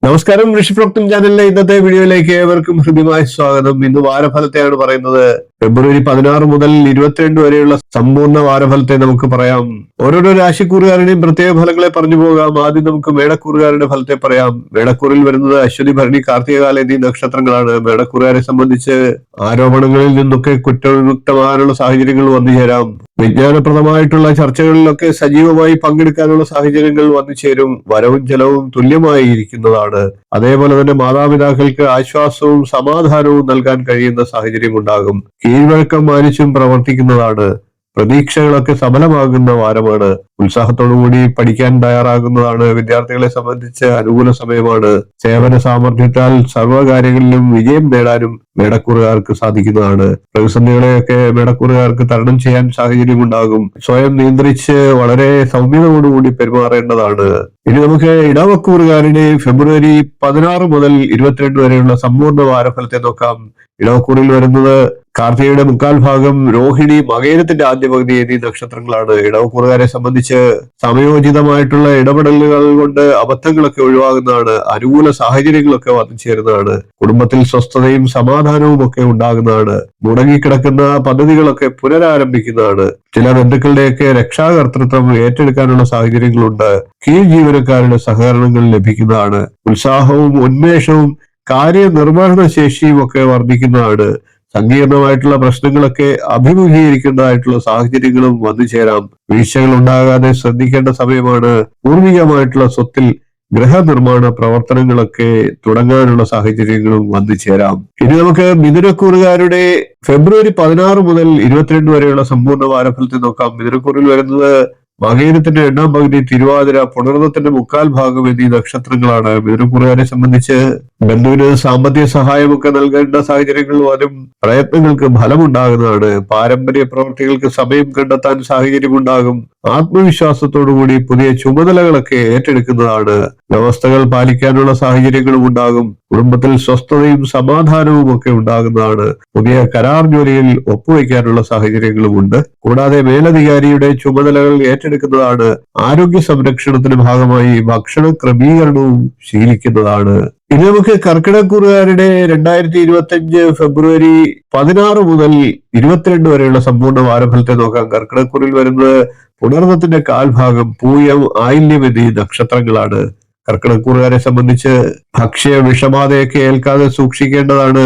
നമസ്കാരം, ഋഷിപ്രോക്തം ചാനലിലെ ഇന്നത്തെ വീഡിയോയിലേക്ക് ഏവർക്കും ഹൃദ്യമായ സ്വാഗതം. ഇന്ന് വാരഫലത്തെയാണ് പറയുന്നത്. ഫെബ്രുവരി 16 മുതൽ 22 വരെയുള്ള സമ്പൂർണ്ണ വാരഫലത്തെ നമുക്ക് പറയാം. ഓരോരോ രാശിക്കൂറുകാരുടെയും പ്രത്യേക ഫലങ്ങളെ പറഞ്ഞു പോകാം. ആദ്യം നമുക്ക് മേടക്കൂറുകാരുടെ ഫലത്തെ പറയാം. മേടക്കൂറിൽ വരുന്നത് അശ്വതി, ഭരണി, കാർത്തികകാല എന്നീ നക്ഷത്രങ്ങളാണ്. മേടക്കൂറുകാരെ സംബന്ധിച്ച് ആരോപണങ്ങളിൽ നിന്നൊക്കെ കുറ്റവിമുക്തമാകാനുള്ള സാഹചര്യങ്ങൾ വന്നു ചേരാം. വിജ്ഞാനപ്രദമായിട്ടുള്ള ചർച്ചകളിലൊക്കെ സജീവമായി പങ്കെടുക്കാനുള്ള സാഹചര്യങ്ങൾ വന്നു ചേരും. വരവും ചെലവും തുല്യമായി ഇരിക്കുന്നതാണ്. അതേപോലെ തന്നെ മാതാപിതാക്കൾക്ക് ആശ്വാസവും സമാധാനവും നൽകാൻ കഴിയുന്ന സാഹചര്യം ഉണ്ടാകും. കീഴ്വഴക്കം മാനിച്ചും പ്രവർത്തിക്കുന്നതാണ്. പ്രതീക്ഷകളൊക്കെ സഫലമാകുന്ന വാരമാണ്. ഉത്സാഹത്തോടുകൂടി പഠിക്കാൻ തയ്യാറാകുന്നതാണ്. വിദ്യാർത്ഥികളെ സംബന്ധിച്ച് അനുകൂല സമയമാണ്. സേവന സാമർഥ്യത്താൽ സർവ്വകാര്യങ്ങളിലും വിജയം നേടാനും മേടക്കൂറുകാർക്ക് സാധിക്കുന്നതാണ്. പ്രതിസന്ധികളെയൊക്കെ മേടക്കൂറുകാർക്ക് തരണം ചെയ്യാൻ സാഹചര്യമുണ്ടാകും. സ്വയം നിയന്ത്രിച്ച് വളരെ സൗമ്യതയോടുകൂടി പെരുമാറേണ്ടതാണ്. ഇനി നമുക്ക് ഇടവക്കൂറുകാരുടെ ഫെബ്രുവരി 16 മുതൽ 22 വരെയുള്ള സമ്പൂർണ്ണ വാരഫലത്തെ നോക്കാം. ഇടവക്കൂറിൽ വരുന്നത് കാർത്തികയുടെ മുക്കാൽ ഭാഗം, രോഹിണി, മകയിരത്തിന്റെ ആദ്യ പകുതി എന്നീ നക്ഷത്രങ്ങളാണ്. ഇടവക്കൂറുകാരെ സംബന്ധിച്ച് സമയോചിതമായിട്ടുള്ള ഇടപെടലുകൾ കൊണ്ട് അബദ്ധങ്ങളൊക്കെ ഒഴിവാകുന്നതാണ്. അനുകൂല സാഹചര്യങ്ങളൊക്കെ വന്നു ചേരുന്നതാണ്. കുടുംബത്തിൽ സ്വസ്ഥതയും സമാധാനവും ഒക്കെ ഉണ്ടാകുന്നതാണ്. മുടങ്ങിക്കിടക്കുന്ന പദ്ധതികളൊക്കെ പുനരാരംഭിക്കുന്നതാണ്. ചില ബന്ധുക്കളുടെയൊക്കെ രക്ഷാകർത്തൃത്വം ഏറ്റെടുക്കാനുള്ള സാഹചര്യങ്ങളുണ്ട്. കീഴ് ജീവനക്കാരുടെ സഹകരണങ്ങൾ ലഭിക്കുന്നതാണ്. ഉത്സാഹവും ഉന്മേഷവും കാര്യനിർവഹണ ശേഷിയും ഒക്കെ വർദ്ധിക്കുന്നതാണ്. സങ്കീർണമായിട്ടുള്ള പ്രശ്നങ്ങളൊക്കെ അഭിമുഖീകരിക്കേണ്ടതായിട്ടുള്ള സാഹചര്യങ്ങളും വന്നു ചേരാം. വീഴ്ചകൾ ഉണ്ടാകാതെ ശ്രദ്ധിക്കേണ്ട സമയമാണ്. പൂർവികമായിട്ടുള്ള സ്വത്തിൽ ഗൃഹനിർമ്മാണ പ്രവർത്തനങ്ങളൊക്കെ തുടങ്ങാനുള്ള സാഹചര്യങ്ങളും വന്നു ചേരാം. ഇനി നമുക്ക് മിഥുനക്കൂറുകാരുടെ ഫെബ്രുവരി 16 മുതൽ 22 വരെയുള്ള സമ്പൂർണ്ണ വാരഫലത്തെ നോക്കാം. മിഥുനക്കൂറിൽ വരുന്നത് മകയിരത്തിന്റെ 8ാം പകുതി, തിരുവാതിര, പുണർന്നത്തിന്റെ മുക്കാൽ ഭാഗം എന്നീ നക്ഷത്രങ്ങളാണ്. മിഥുനക്കൂറുകാരെ സംബന്ധിച്ച് ബന്ധുവിന് സാമ്പത്തിക സഹായമൊക്കെ നൽകേണ്ട സാഹചര്യങ്ങൾ വരും. പ്രയത്നങ്ങൾക്ക് ഫലമുണ്ടാകുന്നതാണ്. പാരമ്പര്യ പ്രവർത്തികൾക്ക് സമയം കണ്ടെത്താൻ സാഹചര്യമുണ്ടാകും. ആത്മവിശ്വാസത്തോടുകൂടി പുതിയ ചുമതലകളൊക്കെ ഏറ്റെടുക്കുന്നതാണ്. വ്യവസ്ഥകൾ പാലിക്കാനുള്ള സാഹചര്യങ്ങളും ഉണ്ടാകും. കുടുംബത്തിൽ സ്വസ്ഥതയും സമാധാനവും ഒക്കെ ഉണ്ടാകുന്നതാണ്. പുതിയ കരാർ ജോലിയിൽ ഒപ്പുവയ്ക്കാനുള്ള സാഹചര്യങ്ങളുമുണ്ട്. കൂടാതെ മേലധികാരിയുടെ ചുമതലകൾ ഏറ്റെടുക്കുന്നതാണ്. ആരോഗ്യ സംരക്ഷണത്തിന്റെ ഭാഗമായി ഭക്ഷണ ക്രമീകരണവും ശീലിക്കുന്നതാണ്. ഇനി നമുക്ക് കർക്കിടക്കൂറുകാരുടെ 2025 ഫെബ്രുവരി 16 മുതൽ 22 വരെയുള്ള സമ്പൂർണ്ണ വാരഫലത്തെ നോക്കാം. കർക്കിടക്കൂറിൽ വരുന്നത് പുണർന്നത്തിന്റെ കാൽഭാഗം, പൂയം, ആയില്യം എന്നീ നക്ഷത്രങ്ങളാണ്. കർക്കിടക്കൂറുകാരെ സംബന്ധിച്ച് ഭക്ഷ്യ വിഷബാധയൊക്കെ ഏൽക്കാതെ സൂക്ഷിക്കേണ്ടതാണ്.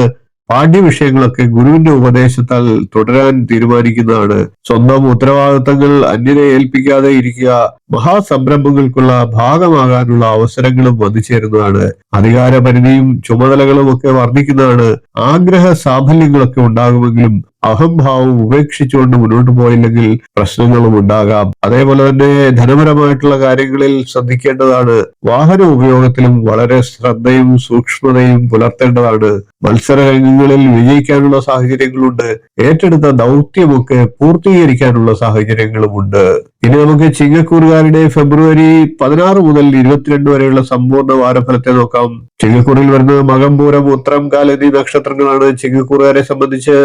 പാഠ്യവിഷയങ്ങളൊക്കെ ഗുരുവിന്റെ ഉപദേശത്താൽ തുടരാൻ തീരുമാനിക്കുന്നതാണ്. സ്വന്തം ഉത്തരവാദിത്തങ്ങൾ അന്യരെ ഏൽപ്പിക്കാതെ ഇരിക്കുക. മഹാസംരംഭങ്ങൾക്കുള്ള ഭാഗമാകാനുള്ള അവസരങ്ങളും വന്നു ചേരുന്നതാണ്. അധികാരപരിധിയും ചുമതലകളും ഒക്കെ വർദ്ധിക്കുന്നതാണ്. ആഗ്രഹ സാഫല്യങ്ങളൊക്കെ ഉണ്ടാകുമെങ്കിലും അഹംഭാവം ഉപേക്ഷിച്ചുകൊണ്ട് മുന്നോട്ട് പോയില്ലെങ്കിൽ പ്രശ്നങ്ങളും ഉണ്ടാകാം. അതേപോലെ തന്നെ ധനപരമായിട്ടുള്ള കാര്യങ്ങളിൽ ശ്രദ്ധിക്കേണ്ടതാണ്. വാഹന ഉപയോഗത്തിലും വളരെ ശ്രദ്ധയും സൂക്ഷ്മതയും പുലർത്തേണ്ടതാണ്. മത്സരരംഗങ്ങളിൽ വിജയിക്കാനുള്ള സാഹചര്യങ്ങളുണ്ട്. ഏറ്റെടുത്ത ദൗത്യമൊക്കെ പൂർത്തീകരിക്കാനുള്ള സാഹചര്യങ്ങളുമുണ്ട്. ഇനി നമുക്ക് ചിങ്ങക്കൂറുകാരുടെ ഫെബ്രുവരി 16 മുതൽ 22 വരെയുള്ള സമ്പൂർണ്ണ വാരഫലത്തെ നോക്കാം. ചിങ്ങക്കൂറിൽ വരുന്നത് മകം, പൂരം, ഉത്രം, കാൽ എന്നീ നക്ഷത്രങ്ങളാണ്. ചിങ്ങക്കൂറുകാരെ സംബന്ധിച്ച്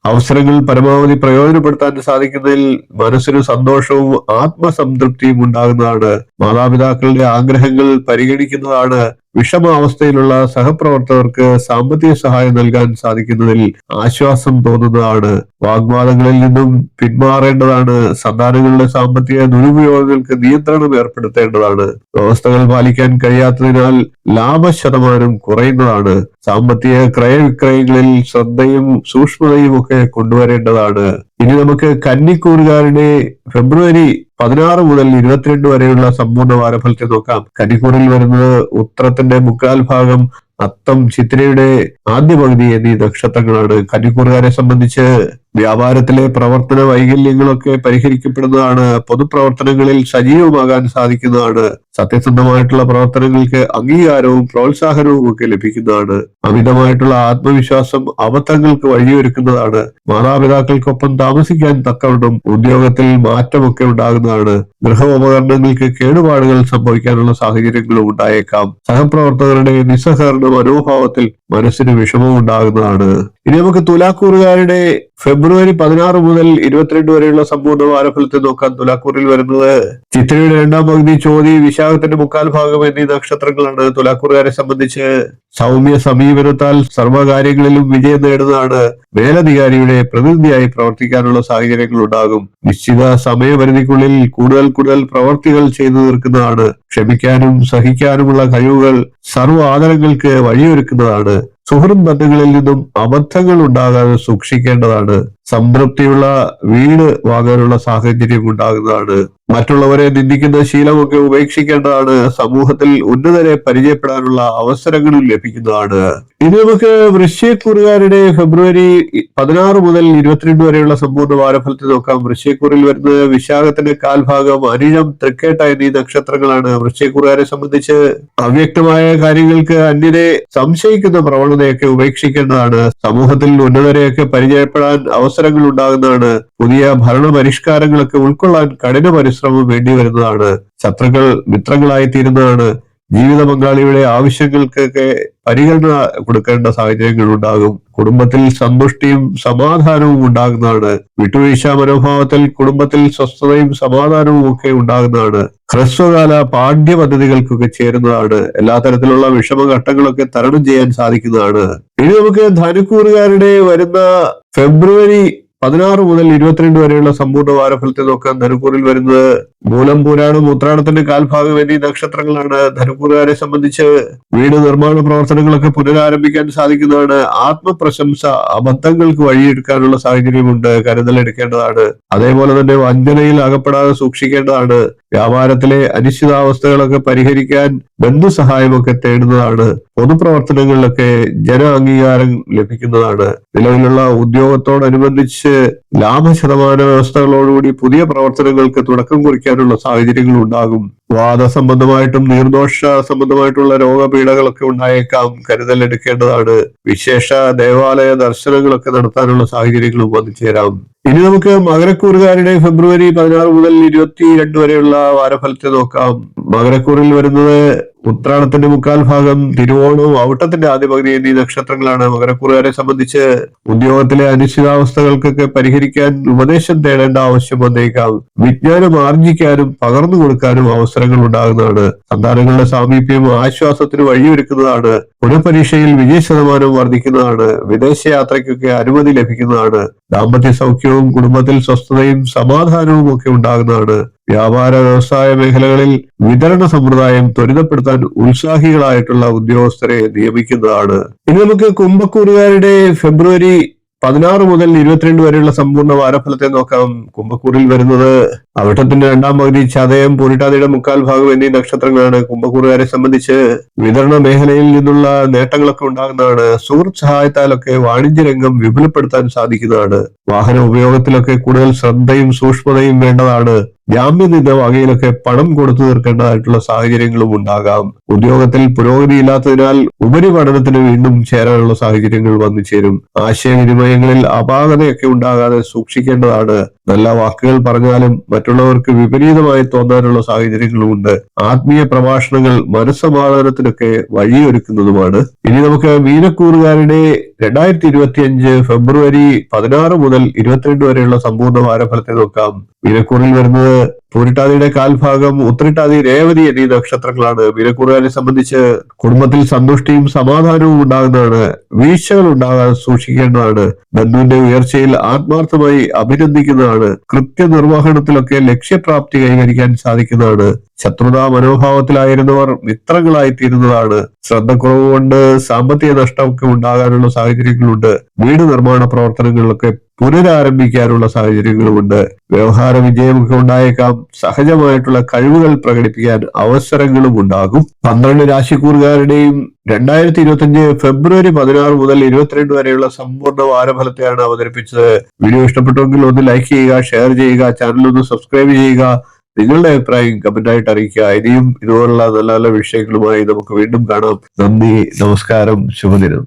അവസരങ്ങൾ പരമാവധി പ്രയോജനപ്പെടുത്താൻ സാധിക്കുന്നതിൽ മനസ്സിന് സന്തോഷവും ആത്മസംതൃപ്തിയും ഉണ്ടാകുന്നതാണ്. മാതാപിതാക്കളുടെ ആഗ്രഹങ്ങൾ പരിഗണിക്കുന്നതാണ്. വിഷമാവസ്ഥയിലുള്ള സഹപ്രവർത്തകർക്ക് സാമ്പത്തിക സഹായം നൽകാൻ സാധിക്കുന്നതിൽ ആശ്വാസം തോന്നുന്നതാണ്. വാഗ്വാദങ്ങളിൽ നിന്നും പിന്മാറേണ്ടതാണ്. സന്താനങ്ങളുടെ സാമ്പത്തിക ദുരുപയോഗങ്ങൾക്ക് നിയന്ത്രണം ഏർപ്പെടുത്തേണ്ടതാണ്. വ്യവസ്ഥകൾ പാലിക്കാൻ കഴിയാത്തതിനാൽ ലാഭശതമാനം കുറയുന്നതാണ്. സാമ്പത്തിക ക്രയവിക്രയങ്ങളിൽ ശ്രദ്ധയും സൂക്ഷ്മതയും ഒക്കെ കൊണ്ടുവരേണ്ടതാണ്. ഇനി നമുക്ക് കന്നിക്കൂറുകാരുടെ ഫെബ്രുവരി 16 മുതൽ 22 വരെയുള്ള സമ്പൂർണ്ണ വാരഫലത്തെ നോക്കാം. കന്നിക്കൂറിൽ വരുന്നത് ഉത്രത്തിന്റെ മുക്കാൽ ഭാഗം, അത്തം, ചിത്രയുടെ ആദ്യ പകുതി എന്നീ നക്ഷത്രങ്ങളാണ്. കന്നിക്കൂറുകാരെ സംബന്ധിച്ച് വ്യാപാരത്തിലെ പ്രവർത്തന വൈകല്യങ്ങളൊക്കെ പരിഹരിക്കപ്പെടുന്നതാണ്. പൊതുപ്രവർത്തനങ്ങളിൽ സജീവമാകാൻ സാധിക്കുന്നതാണ്. സത്യസന്ധമായിട്ടുള്ള പ്രവർത്തനങ്ങൾക്ക് അംഗീകാരവും പ്രോത്സാഹനവും ഒക്കെ ലഭിക്കുന്നതാണ്. അമിതമായിട്ടുള്ള ആത്മവിശ്വാസം അബദ്ധങ്ങൾക്ക് വഴിയൊരുക്കുന്നതാണ്. മാതാപിതാക്കൾക്കൊപ്പം താമസിക്കാൻ തക്കവണ്ണം ഉദ്യോഗത്തിൽ മാറ്റമൊക്കെ ഉണ്ടാകുന്നതാണ്. ഗൃഹോപകരണങ്ങൾക്ക് കേടുപാടുകൾ സംഭവിക്കാനുള്ള സാഹചര്യങ്ങളും ഉണ്ടായേക്കാം. സഹപ്രവർത്തകരുടെ നിസ്സഹകരണ മനോഭാവത്തിൽ മനസ്സിന് വിഷമം ഉണ്ടാകുന്നതാണ്. ഇനി നമുക്ക് തുലാക്കൂറുകാരുടെ ഫെബ്രുവരി 16 മുതൽ 22 വരെയുള്ള സമ്പൂർണ്ണ വാരഫലത്തെ നോക്കാം. തുലാക്കൂറിൽ വരുന്നത് ചിത്രയുടെ രണ്ടാം പകുതി, ചോതി, വിശാഖത്തിന്റെ മുക്കാൽ ഭാഗം എന്നീ നക്ഷത്രങ്ങളാണ്. തുലാക്കൂറുകാരെ സംബന്ധിച്ച് സൗമ്യ സമീപനത്താൽ സർവ്വകാര്യങ്ങളിലും വിജയം നേടുന്നതാണ്. മേലധികാരിയുടെ പ്രതിനിധിയായി പ്രവർത്തിക്കാനുള്ള സാഹചര്യങ്ങൾ ഉണ്ടാകും. നിശ്ചിത സമയപരിധിക്കുള്ളിൽ കൂടുതൽ പ്രവർത്തികൾ ചെയ്തു തീർക്കുന്നതാണ്. ക്ഷമിക്കാനും സഹിക്കാനുമുള്ള കഴിവുകൾ സർവ്വ ആദരങ്ങൾക്ക് വഴിയൊരുക്കുന്നതാണ്. സുഹൃത്ത് ബന്ധങ്ങളിൽ നിന്നും അബദ്ധങ്ങൾ ഉണ്ടാകാതെ സൂക്ഷിക്കേണ്ടതാണ്. സംതൃപ്തിയുള്ള വീട് വാങ്ങാനുള്ള സാഹചര്യം ഉണ്ടാകുന്നതാണ്. മറ്റുള്ളവരെ നിന്ദിക്കുന്ന ശീലമൊക്കെ ഉപേക്ഷിക്കേണ്ടതാണ്. സമൂഹത്തിൽ ഉന്നതരെ പരിചയപ്പെടാനുള്ള അവസരങ്ങളും ലഭിക്കുന്നതാണ്. ഇനി നമുക്ക് വൃശ്ചികക്കൂറുകാരുടെ ഫെബ്രുവരി 16 മുതൽ 22 വരെയുള്ള സമ്പൂർണ്ണ വാരഫലത്തെ നോക്കാം. വൃശ്ചികക്കൂറിൽ വരുന്നത് വിശാഖത്തിന്റെ കാൽഭാഗം, അനിഴം, തൃക്കേട്ട എന്നീ നക്ഷത്രങ്ങളാണ്. വൃശ്ചികക്കൂറുകാരെ സംബന്ധിച്ച് അവ്യക്തമായ കാര്യങ്ങൾക്ക് അന്യരെ സംശയിക്കുന്ന പ്രവണതയൊക്കെ ഉപേക്ഷിക്കേണ്ടതാണ്. സമൂഹത്തിൽ ഉന്നതരെയൊക്കെ പരിചയപ്പെടാൻ അവസരങ്ങൾ ഉണ്ടാകുന്നതാണ്. പുതിയ ഭരണ പരിഷ്കാരങ്ങളൊക്കെ ഉൾക്കൊള്ളാൻ കഠിന പരിശ്രമം വേണ്ടി വരുന്നതാണ്. ശത്രുക്കൾ മിത്രങ്ങളായി തീരുന്നതാണ്. ജീവിത പങ്കാളിയുടെ ആവശ്യങ്ങൾക്കൊക്കെ പരിഗണന കൊടുക്കേണ്ട സാഹചര്യങ്ങൾ ഉണ്ടാകും. കുടുംബത്തിൽ സന്തുഷ്ടിയും സമാധാനവും ഉണ്ടാകുന്നതാണ്. വിട്ടുവീഴ്ച മനോഭാവത്തിൽ കുടുംബത്തിൽ സ്വസ്ഥതയും സമാധാനവും ഒക്കെ ഉണ്ടാകുന്നതാണ്. ഹ്രസ്വകാല പാഠ്യ പദ്ധതികൾക്കൊക്കെ ചേരുന്നതാണ്. എല്ലാ തരത്തിലുള്ള വിഷമഘട്ടങ്ങളൊക്കെ തരണം ചെയ്യാൻ സാധിക്കുന്നതാണ്. ഇനി നമുക്ക് ധനുക്കൂറുകാരുടെ വരുന്ന ഫെബ്രുവരി 16 മുതൽ 22 വരെയുള്ള സമ്പൂർണ്ണ വാരഫലത്തെ നോക്കാം. ധനുക്കൂറിൽ വരുന്നത് മൂലം, പൂരാടം, ഉത്രാടത്തിന്റെ കാൽഭാഗം എന്നീ നക്ഷത്രങ്ങളാണ്. ധനുക്കൂറുകാരെ സംബന്ധിച്ച് വീട് നിർമ്മാണ പ്രവർത്തനങ്ങളൊക്കെ പുനരാരംഭിക്കാൻ സാധിക്കുന്നതാണ്. ആത്മപ്രശംസ അബദ്ധങ്ങൾക്ക് വഴിയെടുക്കാനുള്ള സാഹചര്യമുണ്ട്. കരുതലെടുക്കേണ്ടതാണ്. അതേപോലെ തന്നെ വഞ്ചനയിൽ അകപ്പെടാതെ സൂക്ഷിക്കേണ്ടതാണ്. വ്യാപാരത്തിലെ അനിശ്ചിതാവസ്ഥകളൊക്കെ പരിഹരിക്കാൻ ബന്ധുസഹായമൊക്കെ തേടുന്നതാണ്. പൊതുപ്രവർത്തനങ്ങളിലൊക്കെ ജന അംഗീകാരം ലഭിക്കുന്നതാണ്. നിലവിലുള്ള ഉദ്യോഗത്തോടനുബന്ധിച്ച് ലാഭശതമാന വ്യവസ്ഥകളോടുകൂടി പുതിയ പ്രവർത്തനങ്ങൾക്ക് തുടക്കം കുറിക്കാനുള്ള സാഹചര്യങ്ങൾ ഉണ്ടാകും. വാദസംബന്ധമായിട്ടും നീർദോഷ സംബന്ധമായിട്ടുള്ള രോഗപീഠകളൊക്കെ ഉണ്ടായേക്കാം. കരുതൽ എടുക്കേണ്ടതാണ്. വിശേഷ ദേവാലയ ദർശനങ്ങളൊക്കെ നടത്താനുള്ള സാഹചര്യങ്ങളും വന്നു ചേരാം. ഇനി നമുക്ക് മകരക്കൂറുകാരുടെ ഫെബ്രുവരി 16 മുതൽ 22 വരെയുള്ള വാരഫലത്തെ നോക്കാം. മകരക്കൂറിൽ വരുന്നത് ഉത്രാടത്തിന്റെ മുക്കാൽ ഭാഗം, തിരുവോണവും ഔട്ടത്തിന്റെ ആദ്യ പകുതി എന്നീ നക്ഷത്രങ്ങളാണ്. മകരക്കൂറുകാരെ സംബന്ധിച്ച് ഉദ്യോഗത്തിലെ അനിശ്ചിതാവസ്ഥകൾക്കൊക്കെ പരിഹരിക്കാൻ ഉപദേശം തേടേണ്ട ആവശ്യം വന്നേക്കാം. വിജ്ഞാനം ആർജിക്കാനും പകർന്നു കൊടുക്കാനും അവസരങ്ങൾ ഉണ്ടാകുന്നതാണ്. സന്താനങ്ങളുടെ സാമീപ്യം ആശ്വാസത്തിന് വഴിയൊരുക്കുന്നതാണ്. പുനഃപരീക്ഷയിൽ വിജയശതമാനം വർദ്ധിക്കുന്നതാണ്. വിദേശയാത്രയ്ക്കൊക്കെ അനുമതി ലഭിക്കുന്നതാണ്. ദാമ്പത്യ സൗഖ്യവും കുടുംബത്തിൽ സ്വസ്ഥതയും സമാധാനവും ഒക്കെ ഉണ്ടാകുന്നതാണ്. വ്യാപാര വ്യവസായ മേഖലകളിൽ വിതരണ സമ്പ്രദായം ത്വരിതപ്പെടുത്താൻ ഉത്സാഹികളായിട്ടുള്ള ഉദ്യോഗസ്ഥരെ നിയമിക്കുന്നതാണ്. ഇനി നമുക്ക് കുംഭക്കൂറുകാരുടെ ഫെബ്രുവരി 16 മുതൽ 22 വരെയുള്ള സമ്പൂർണ്ണ വാരഫലത്തെ നോക്കാം. കുംഭക്കൂറിൽ വരുന്നത് അവിട്ടത്തിന്റെ രണ്ടാം പകുതി, ചതയം, പൂരിട്ടാതിയുടെ മുക്കാൽ ഭാഗം എന്നീ നക്ഷത്രങ്ങളാണ്. കുംഭക്കൂറുകാരെ സംബന്ധിച്ച് വിതരണ മേഖലയിൽ നിന്നുള്ള നേട്ടങ്ങളൊക്കെ ഉണ്ടാകുന്നതാണ്. സുഹൃത്ത് സഹായത്താലൊക്കെ വാണിജ്യരംഗം വിപുലപ്പെടുത്താൻ സാധിക്കുന്നതാണ്. വാഹന ഉപയോഗത്തിലൊക്കെ കൂടുതൽ ശ്രദ്ധയും സൂക്ഷ്മതയും വേണ്ടതാണ്. ജാമ്യനിന്ന വകയിലൊക്കെ പണം കൊടുത്തു തീർക്കേണ്ടതായിട്ടുള്ള സാഹചര്യങ്ങളും ഉണ്ടാകാം. ഉദ്യോഗത്തിൽ പുരോഗതിയില്ലാത്തതിനാൽ ഉപരിപഠനത്തിന് വീണ്ടും ചേരാനുള്ള സാഹചര്യങ്ങൾ വന്നു ചേരും. ആശയവിനിമയങ്ങളിൽ അപാകതയൊക്കെ ഉണ്ടാകാതെ സൂക്ഷിക്കേണ്ടതാണ്. നല്ല വാക്കുകൾ പറഞ്ഞാലും മറ്റുള്ളവർക്ക് വിപരീതമായി തോന്നാനുള്ള സാഹചര്യങ്ങളുമുണ്ട്. ആത്മീയ പ്രഭാഷണങ്ങൾ മനസ്സമാധാനത്തിനൊക്കെ വഴിയൊരുക്കുന്നതുമാണ്. ഇനി നമുക്ക് മീനക്കൂറുകാരുടെ 2025 ഫെബ്രുവരി 16 മുതൽ 22 വരെയുള്ള സമ്പൂർണ്ണ വാരഫലത്തെ നോക്കാം. മീനക്കൂറിൽ വരുന്നത് പൂരിട്ടാതിയുടെ കാൽഭാഗം, ഉത്രിട്ടാതി, രേവതി എന്നീ നക്ഷത്രങ്ങളാണ്. മീനക്കൂറുകാരെ സംബന്ധിച്ച് കുടുംബത്തിൽ സന്തുഷ്ടിയും സമാധാനവും ഉണ്ടാകുന്നതാണ്. വീഴ്ചകൾ ഉണ്ടാകാതെ സൂക്ഷിക്കേണ്ടതാണ്. ബന്ധുവിന്റെ ഉയർച്ചയിൽ ആത്മാർത്ഥമായി അഭിനന്ദിക്കുന്നതാണ്. കൃത്യനിർവഹണത്തിലൊക്കെ ലക്ഷ്യപ്രാപ്തി കൈവരിക്കാൻ സാധിക്കുന്നതാണ്. ശത്രുതാ മനോഭാവത്തിലായിരുന്നവർ മിത്രങ്ങളായി തീരുന്നതാണ്. ശ്രദ്ധക്കുറവ് കൊണ്ട് സാമ്പത്തിക നഷ്ടമൊക്കെ ഉണ്ടാകാനുള്ള സാഹചര്യങ്ങളുണ്ട്. വീട് നിർമ്മാണ പ്രവർത്തനങ്ങളിലൊക്കെ പുനരാരംഭിക്കാനുള്ള സാഹചര്യങ്ങളുമുണ്ട്. വ്യവഹാര വിജയമൊക്കെ ഉണ്ടായേക്കാം. സഹജമായിട്ടുള്ള കഴിവുകൾ പ്രകടിപ്പിക്കാൻ അവസരങ്ങളും ഉണ്ടാകും. 12 രാശിക്കൂറുകാരുടെയും 2025 ഫെബ്രുവരി 16 മുതൽ 22 വരെയുള്ള സമ്പൂർണ്ണ വാരഫലത്തെയാണ് അവതരിപ്പിച്ചത്. വീഡിയോ ഇഷ്ടപ്പെട്ടുവെങ്കിൽ ഒന്ന് ലൈക്ക് ചെയ്യുക, ഷെയർ ചെയ്യുക, ചാനൽ ഒന്ന് സബ്സ്ക്രൈബ് ചെയ്യുക. നിങ്ങളുടെ അഭിപ്രായം കമന്റായിട്ട് അറിയിക്കുക. ഇനിയും ഇതുപോലുള്ള നല്ല നല്ല വിഷയങ്ങളുമായി നമുക്ക് വീണ്ടും കാണാം. നന്ദി, നമസ്കാരം, ശുഭദിനം.